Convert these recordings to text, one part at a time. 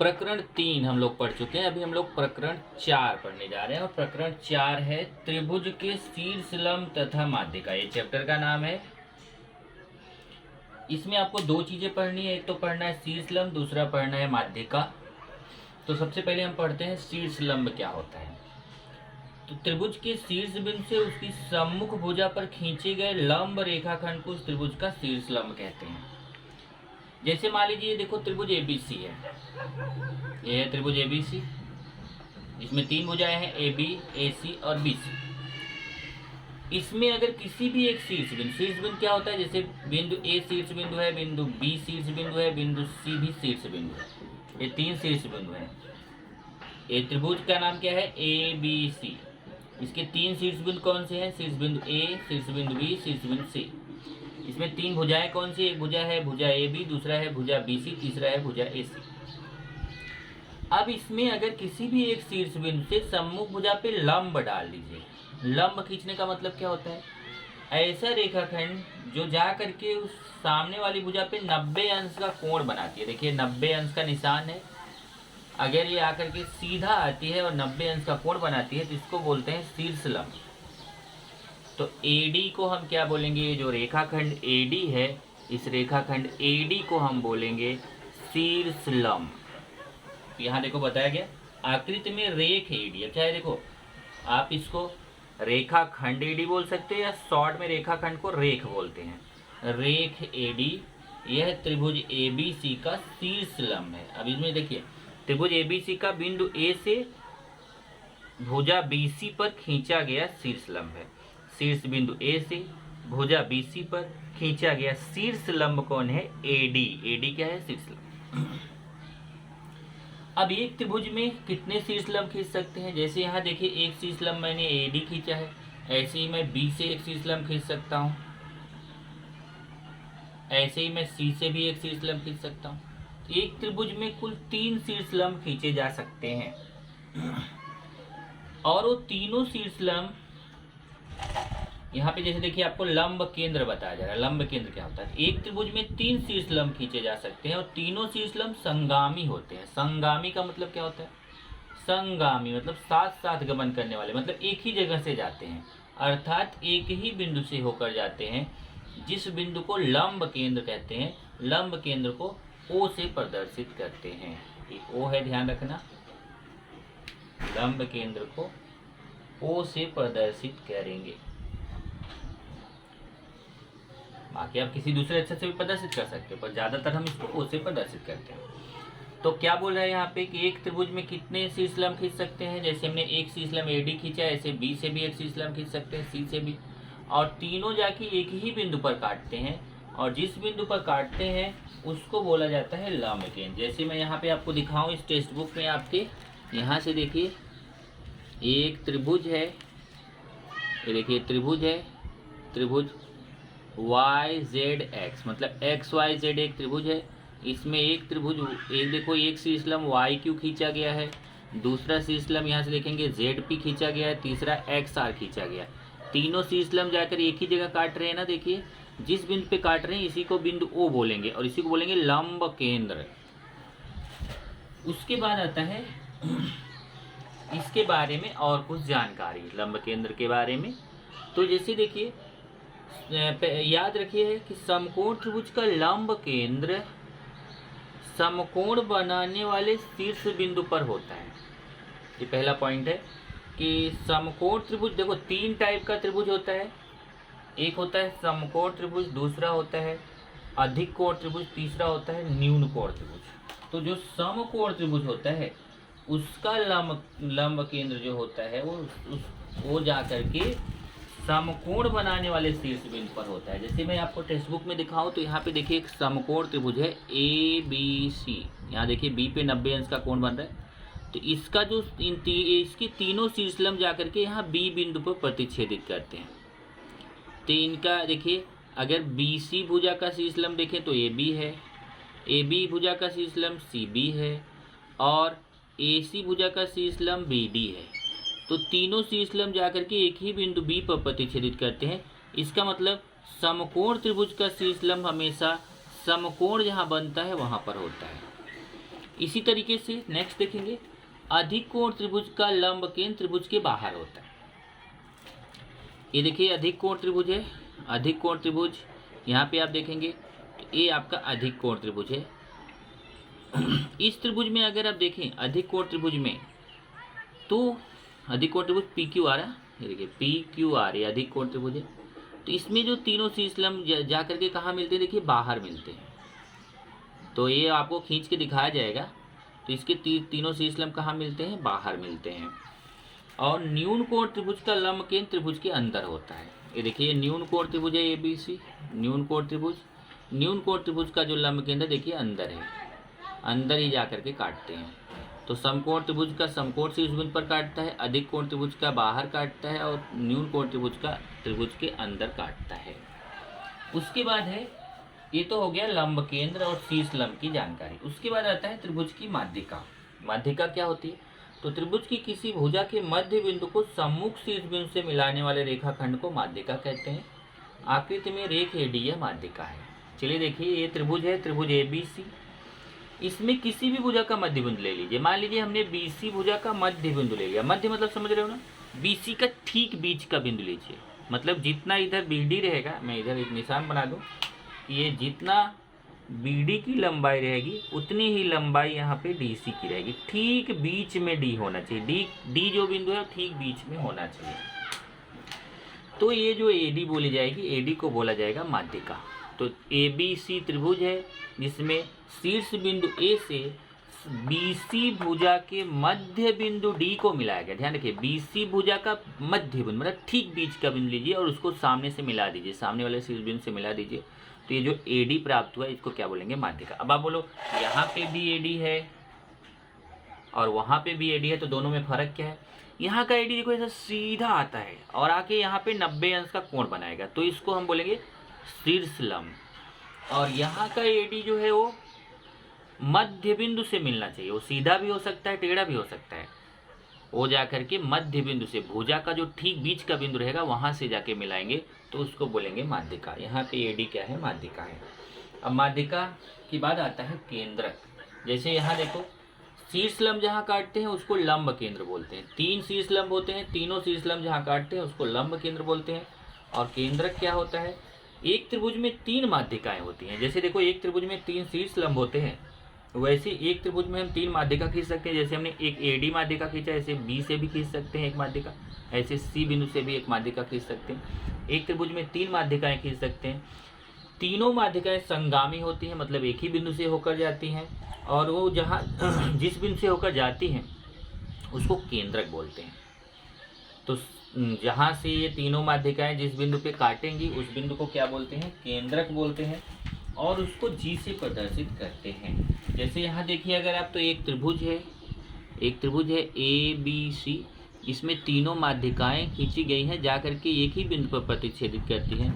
प्रकरण 3 हम लोग पढ़ चुके हैं, अभी हम लोग प्रकरण 4 पढ़ने जा रहे हैं और प्रकरण 4 है त्रिभुज के शीर्ष लंब तथा माध्यिका। ये चैप्टर का नाम है। इसमें आपको दो चीजें पढ़नी है, एक तो पढ़ना है शीर्ष लंब, दूसरा पढ़ना है माध्यिका। तो सबसे पहले हम पढ़ते हैं शीर्ष लंब क्या होता है। तो त्रिभुज के शीर्ष बिंदु से उसकी सम्मुख भुजा पर खींचे गए लंब रेखाखंड को उस त्रिभुज का शीर्ष लंब कहते हैं। जैसे मान लीजिए देखो त्रिभुज एबीसी है, ये है त्रिभुज एबीसी, इसमें तीन भुजाएं हैं ए बी, ए सी और बी सी। इसमें अगर किसी भी एक शीर्ष बिंदु क्या होता है, जैसे बिंदु ए शीर्ष बिंदु है, बिंदु बी शीर्ष बिंदु है, बिंदु सी भी शीर्ष बिंदु है, ये तीन शीर्ष बिंदु है। ये त्रिभुज का नाम क्या है, ए बी सी। इसके तीन शीर्ष बिंदु कौन से हैं, शीर्ष बिंदु ए, शीर्ष बिंदु बी, शीर्ष बिंदु सी। इसमें तीन भुजाएं कौन सी, एक भुजा है भुजा ए बी, दूसरा है भुजा बी सी, तीसरा है भुजा ए सी। अब इसमें अगर किसी भी एक शीर्ष बिंदु से सम्मुख भुजा पे लंब डाल दीजिए। लंब खींचने का मतलब क्या होता है, ऐसा रेखाखंड जो जा करके उस सामने वाली भुजा पे 90 अंश का कोण बनाती है। देखिए 90 अंश का निशान है, अगर ये आकर के सीधा आती है और 90 अंश का कोण बनाती है तो इसको बोलते हैं शीर्ष लंब। तो AD को हम क्या बोलेंगे, ये जो रेखाखंड AD है, इस रेखाखंड AD को हम बोलेंगे शीर्ष लंब। यहाँ देखो बताया गया आकृति में रेख AD। अच्छा है देखो, आप इसको रेखाखंड AD बोल सकते हैं या शॉर्ट में रेखाखंड को रेख बोलते हैं। रेख AD यह त्रिभुज ABC का शीर्ष लंब है। अब इसमें देखिए त्रिभुज ABC का बिंदु A से भुजा BC पर खींचा गया शीर्ष लंब है। शीर्ष बिंदु A से भुजा BC पर खींचा गया शीर्ष लंब कौन है, AD। AD क्या है, शीर्ष लंब। अब एक त्रिभुज में कितने शीर्ष लंब खींच सकते हैं, जैसे यहाँ देखिए एक शीर्ष लंब मैंने AD खींचा है, ऐसे ही मैं B से एक शीर्ष लंब खींच सकता हूँ, ऐसे ही मैं C से भी एक शीर्ष लंब खींच सकता हूँ। एक त्रिभुज में कुल 3 शीर्ष लंब खींचे जा सकते हैं और वो तीनों शीर्ष लंब यहाँ पे जैसे देखिए आपको लंब केंद्र बताया जा रहा है। लंब केंद्र क्या होता है, एक त्रिभुज में 3 शीर्ष लंब खींचे जा सकते हैं और तीनों शीर्ष लंब संगामी होते हैं। संगामी का मतलब क्या होता है, संगामी मतलब साथ साथ गमन करने वाले, मतलब एक ही जगह से जाते हैं, अर्थात एक ही बिंदु से होकर जाते हैं। जिस बिंदु को लंब केंद्र कहते हैं, लंब केंद्र को O से प्रदर्शित करते हैं। ये O है, ध्यान रखना, लंब केंद्र को O से प्रदर्शित करेंगे। बाकी आप किसी दूसरे अक्षर से भी प्रदर्शित कर सकते हैं, पर ज्यादातर हम इसको O से प्रदर्शित करते हैं। तो क्या बोल रहा है यहाँ पे कि एक त्रिभुज में कितने शीर्ष लंब खींच सकते हैं, जैसे हमने एक शीर्ष लंब AD खींचा, ऐसे B से भी एक शीर्ष लंब खींच सकते हैं, C से भी, और तीनों जाके एक ही बिंदु पर काटते हैं और जिस बिंदु पर काटते हैं उसको बोला जाता है लंब केंद्र। जैसे मैं यहाँ पे आपको दिखाऊं इस टेक्स्ट बुक में, आपके यहाँ से देखिए एक त्रिभुज है, ये देखिए त्रिभुज है, त्रिभुज YZX मतलब XYZ एक त्रिभुज है। इसमें एक त्रिभुज, एक देखो एक शीर्ष लंब YQ खींचा गया है, दूसरा शीर्ष लंब यहाँ से देखेंगे ZP खींचा गया है, तीसरा XR खींचा गया है। तीनों शीर्ष लंब जाकर एक ही जगह काट रहे हैं ना, देखिए जिस बिंदु पे काट रहे हैं इसी को बिंदु O बोलेंगे और इसी को बोलेंगे लंब केंद्र। उसके बाद आता है इसके बारे में और कुछ जानकारी लंब केंद्र के बारे में। तो जैसे देखिए याद रखिए कि समकोण त्रिभुज का लंब केंद्र समकोण बनाने वाले शीर्ष बिंदु पर होता है। ये पहला पॉइंट है कि समकोण त्रिभुज, देखो 3 टाइप का त्रिभुज होता है, एक होता है समकोण त्रिभुज, दूसरा होता है अधिक कोण त्रिभुज, तीसरा होता है न्यून कोण त्रिभुज। तो जो समकोण त्रिभुज होता है उसका लंब केंद्र जो होता है वो जा करके समकोण बनाने वाले शीर्ष बिंदु पर होता है। जैसे मैं आपको टेक्स्ट बुक में दिखाऊं तो यहाँ पे देखिए एक समकोण त्रिभुज है ABC, यहाँ देखिए B पे 90 अंश का कोण बन रहा है। तो इसका जो इसकी तीनों शीर्ष लंब जाकर के यहाँ B बिंदु पर प्रतिच्छेदित करते हैं। तो इनका देखिए अगर BC भुजा का शीर्ष लंब देखें तो AB है, AB भुजा का शीर्ष लंब CB है और AC भुजा का शीर्ष लंब BD है। तो तीनों शीर्ष लंब जाकर के एक ही बिंदु B पर प्रतिच्छेदित करते हैं। इसका मतलब समकोण त्रिभुज का शीर्ष लंब हमेशा समकोण जहाँ बनता है वहाँ पर होता है। इसी तरीके से नेक्स्ट देखेंगे, अधिक कोण त्रिभुज का लंब केंद्र त्रिभुज के बाहर होता है। ये देखिए अधिक कोण त्रिभुज है, अधिक कोण त्रिभुज यहाँ पे आप देखेंगे तो ये आपका अधिक कोण त्रिभुज है। इस त्रिभुज में अगर आप देखें अधिक कोण त्रिभुज में, तो अधिक कोण त्रिभुज पी क्यू आर है, ये देखिए पी क्यू आर, ये अधिक कोण त्रिभुज है। तो इसमें जो तीनों शीर्ष लंब जा करके कहाँ मिलते हैं, देखिए बाहर मिलते हैं। तो ये आपको खींच के दिखाया जाएगा। तो इसके तीनों शीर्ष लंब कहाँ मिलते हैं, बाहर मिलते हैं। और न्यून कोण त्रिभुज का लंब केंद्र त्रिभुज के अंदर होता है। ये देखिए न्यून कोण त्रिभुज है ए बी सी, न्यून कोण त्रिभुज, न्यून कोण त्रिभुज का जो लंब केंद्र देखिए अंदर है, अंदर ही जा करके काटते हैं। तो समकोण त्रिभुज का समकोण शीर्ष बिंदु पर काटता है, अधिक कोण त्रिभुज का बाहर काटता है, और न्यून कोण त्रिभुज का त्रिभुज के अंदर काटता है। उसके बाद है, ये तो हो गया लंब केंद्र और शीर्ष लंब की जानकारी। उसके बाद आता है त्रिभुज की माध्यिका। माध्यिका क्या होती है, तो त्रिभुज की किसी भुजा के मध्य बिंदु को सम्मुख शीर्ष बिंदु से मिलाने वाले रेखाखंड को माध्यिका कहते हैं। आकृति में रेख एडी यह माध्यिका है। चलिए देखिए, ये त्रिभुज है, त्रिभुज ए बी सी। इसमें किसी भी भुजा का मध्य बिंदु ले लीजिए। मान लीजिए हमने बी सी भुजा का मध्य बिंदु ले लिया। मध्य मतलब समझ रहे हो ना, बी सी का ठीक बीच का बिंदु लीजिए। मतलब जितना इधर बी डी रहेगा, मैं इधर एक निशान बना दूँ, ये जितना BD की लंबाई रहेगी उतनी ही लंबाई यहाँ पे DC की रहेगी। ठीक बीच में D होना चाहिए। D जो बिंदु है ठीक बीच में होना चाहिए। तो ये जो AD बोली जाएगी, AD को बोला जाएगा माध्यिका। तो ABC त्रिभुज है जिसमें शीर्ष बिंदु A से BC भुजा के मध्य बिंदु D को मिलाया गया। ध्यान रखिए, BC भुजा का मध्य बिंदु मतलब ठीक बीच का बिंदु लीजिए और उसको सामने से मिला दीजिए, सामने वाले शीर्ष बिंदु से मिला दीजिए। तो ये जो AD प्राप्त हुआ इसको क्या बोलेंगे, माध्यिका। अब आप बोलो यहाँ पे भी AD है और वहाँ पे भी AD है, तो दोनों में फर्क क्या है। यहाँ का AD देखो ऐसा सीधा आता है और आके यहाँ पे 90 अंश का कोण बनाएगा, तो इसको हम बोलेंगे शीर्ष लंब। और यहाँ का AD जो है वो मध्य बिंदु से मिलना चाहिए। वो सीधा भी हो सकता है, टेढ़ा भी हो सकता है। वो जाकर के मध्य बिंदु से, भुजा का जो ठीक बीच का बिंदु रहेगा वहाँ से जाके मिलाएंगे, तो उसको बोलेंगे माध्यिका। यहाँ पे AD क्या है, माध्यिका है। अब माध्यिका के बाद आता है केंद्रक। जैसे यहाँ देखो, शीर्ष लंब जहाँ काटते हैं उसको लंब केंद्र बोलते हैं। 3 शीर्ष लंब होते हैं, तीनों शीर्ष लंब जहाँ काटते हैं उसको लंब केंद्र बोलते हैं। और केंद्रक क्या होता है, एक त्रिभुज में 3 माध्यिकाएँ होती हैं। जैसे देखो, एक त्रिभुज में 3 शीर्ष लंब होते हैं, वैसे एक त्रिभुज में हम 3 माध्यिका खींच सकते हैं। जैसे हमने एक AD माध्यिका खींचा, ऐसे B से भी खींच सकते हैं एक माध्यिका, ऐसे C बिंदु से भी एक माध्यिका खींच सकते हैं। एक त्रिभुज में 3 माध्यिकाएं खींच सकते हैं। तीनों माध्यिकाएं संगामी होती हैं, मतलब एक ही बिंदु से होकर जाती हैं, और वो जहाँ जिस बिंदु से होकर जाती हैं उसको केंद्रक बोलते हैं। तो जहाँ से ये तीनों माध्यिकाएं जिस बिंदु पे काटेंगी उस बिंदु को क्या बोलते हैं, केंद्रक बोलते हैं, और उसको G से प्रदर्शित करते हैं। जैसे यहाँ देखिए, अगर आप, तो एक त्रिभुज है ABC, इसमें तीनों माध्यिकाएं खींची गई हैं, जाकर के एक ही बिंदु पर प्रतिच्छेदित करती हैं।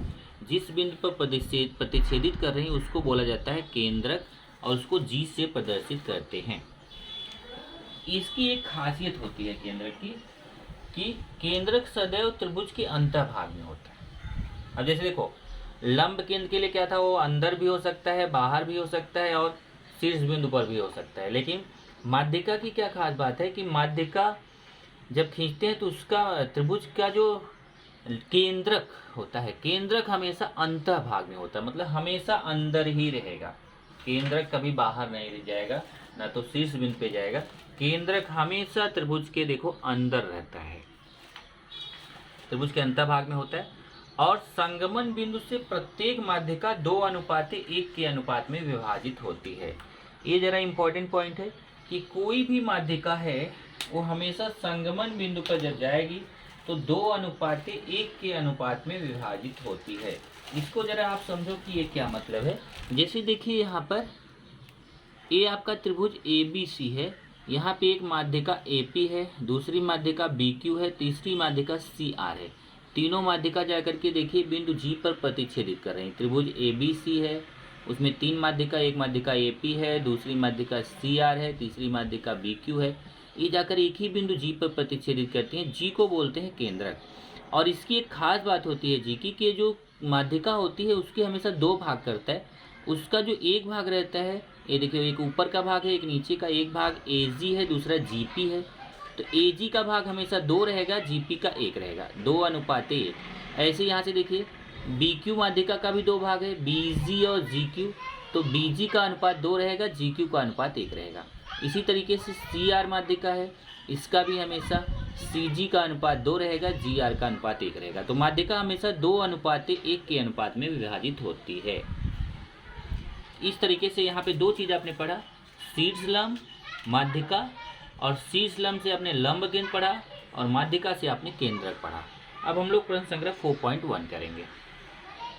जिस बिंदु पर प्रतिच्छेदित कर रही हैं उसको बोला जाता है केंद्रक, और उसको G से प्रदर्शित करते हैं। इसकी एक खासियत होती है केंद्रक की, कि केंद्रक सदैव त्रिभुज के अंतःभाग में होता है। अब जैसे देखो, लंब केंद्र के लिए क्या था, वो अंदर भी हो सकता है, बाहर भी हो सकता है, और शीर्ष बिंदु पर भी हो सकता है। लेकिन माध्यिका की क्या खास बात है कि माध्यिका जब खींचते हैं तो उसका त्रिभुज का जो केंद्रक होता है, केंद्रक हमेशा अंतःभाग में होता है, मतलब हमेशा अंदर ही रहेगा। केंद्रक कभी बाहर नहीं रह जाएगा, ना तो शीर्ष बिंदु पे जाएगा। केंद्रक हमेशा त्रिभुज के देखो अंदर रहता है, त्रिभुज के अंतःभाग में होता है। और संगमन बिंदु से प्रत्येक माध्यिका 2:1 के अनुपात में विभाजित होती है। ये जरा इंपॉर्टेंट पॉइंट है कि कोई भी माध्यिका है वो हमेशा संगमन बिंदु पर जब जाएगी तो 2:1 के अनुपात में विभाजित होती है। इसको जरा आप समझो कि ये क्या मतलब है। जैसे देखिए, यहाँ पर ये आपका त्रिभुज ABC है, यहाँ पे एक माध्यिका AP है, दूसरी माध्यिका BQ है, तीसरी माध्यिका CR है। तीनों माध्यिका जाकर के देखिए बिंदु G पर प्रतिच्छेदित कर रहे हैं। त्रिभुज ABC है, उसमें 3 माध्यिका, एक माध्यिका AP है, दूसरी माध्यिका CR है, तीसरी माध्यिका BQ है। ये जाकर एक ही बिंदु G पर प्रतिच्छेदित करती हैं। G को बोलते हैं केंद्रक। और इसकी एक खास बात होती है G की, जो माध्यिका होती है उसके हमेशा 2 भाग करता है। उसका जो एक भाग रहता है ये देखिए एक ऊपर का भाग है, एक नीचे का, एक भाग एजी है, दूसरा जीपी है। तो एजी का भाग हमेशा 2 रहेगा, जीपी का 1 रहेगा, 2:1। ऐसे यहाँ से देखिए बीक्यू माध्यिका का भी 2 भाग है, बीजी और जीक्यू। तो बीजी का अनुपात 2 रहेगा, जीक्यू का अनुपात 1 रहेगा। इसी तरीके से सीआर माध्यिका है, इसका भी हमेशा सीजी का अनुपात 2 रहेगा, जीआर का अनुपात 1 रहेगा। तो माध्यिका हमेशा 2:1 के अनुपात में विभाजित होती है। इस तरीके से यहाँ पे 2 चीज़ आपने पढ़ा, शीर्षलंब माध्यिका, और शीर्षलंब से आपने लंब केंद्र पढ़ा और माध्यिका से आपने केंद्रक पढ़ा। अब हम लोग प्रश्न संग्रह 4.1 करेंगे।